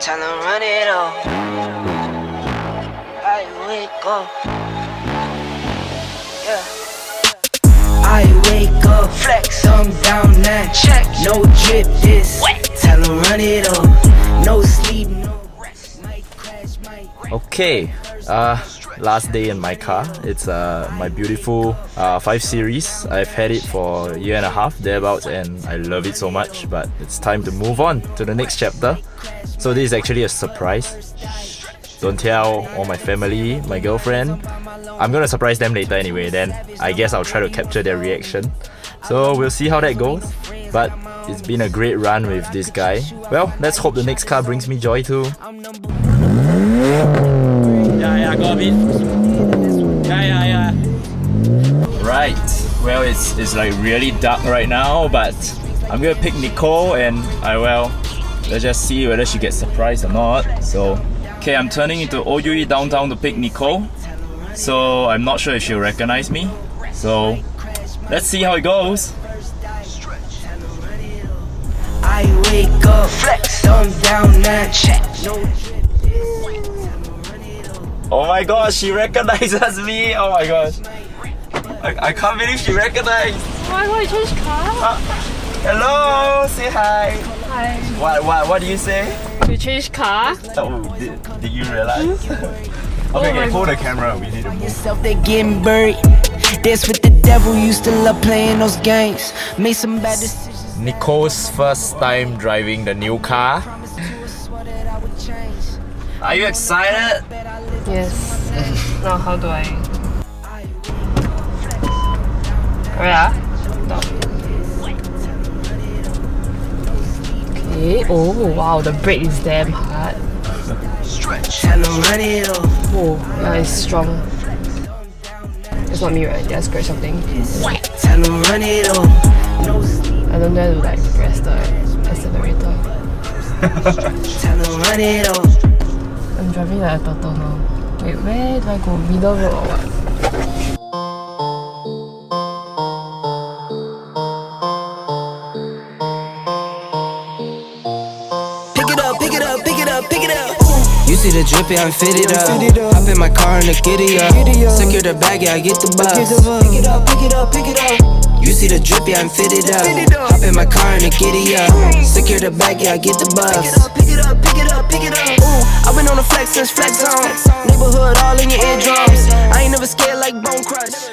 Tell him run it up. I wake up. Yeah. I wake up, flex, thumb down now. Check, no drip this. Tell him run it up. No sleep, no rest. Might crash, might. Okay, last day in my car. It's my beautiful 5 Series. I've had it for a year and a half, thereabouts, and I love it so much. But it's time to move on to the next chapter. So this is actually a surprise. Don't tell all my family, my girlfriend. I'm gonna surprise them later anyway, then I guess I'll try to capture their reaction. So we'll see how that goes. But it's been a great run with this guy. Well, let's hope the next car brings me joy too. Yeah, got a bit. Yeah. Right, well it's like really dark right now, but I'm gonna pick Nicole and let's just see whether she gets surprised or not. So, okay, I'm turning into OUE downtown to pick Nicole. So I'm not sure if she'll recognize me. So let's see how it goes. I wake up, flex, thumb down now. Check. Oh my gosh, she recognizes me! Oh my gosh. I can't believe she recognized! Oh my god, you changed car? Hello! Say hi! Hi. What do you say? You changed car? Oh, did you realize? Okay, hold the camera, we need to move. Yourself, they getting buried. Dance with the devil, used to love playing those games. Made some bad decisions. Nicole's first time driving the new car. Are you excited? Yes. Now how do I? Yeah. No. Okay. Oh wow, the brake is damn hard. Oh, yeah, it's strong. It's not me, right? Did I scratch something? I don't dare to like press the accelerator. I'm driving like a turtle now. Wait, where do I go? Middle road or what? Pick it up. You see the drip, yeah, I'm fitted up. Hop in my car and the giddy up. Secure the bag, yeah, I get the bus. Pick it up. You see the drip, yeah, I'm fitted up. Hop in my car and the giddy up. Secure the bag, yeah, I get the bus. Pick it up. Ooh, I've been on the flex since flex zone. Neighborhood all in your eardrums. I ain't never scared like Bone Crush.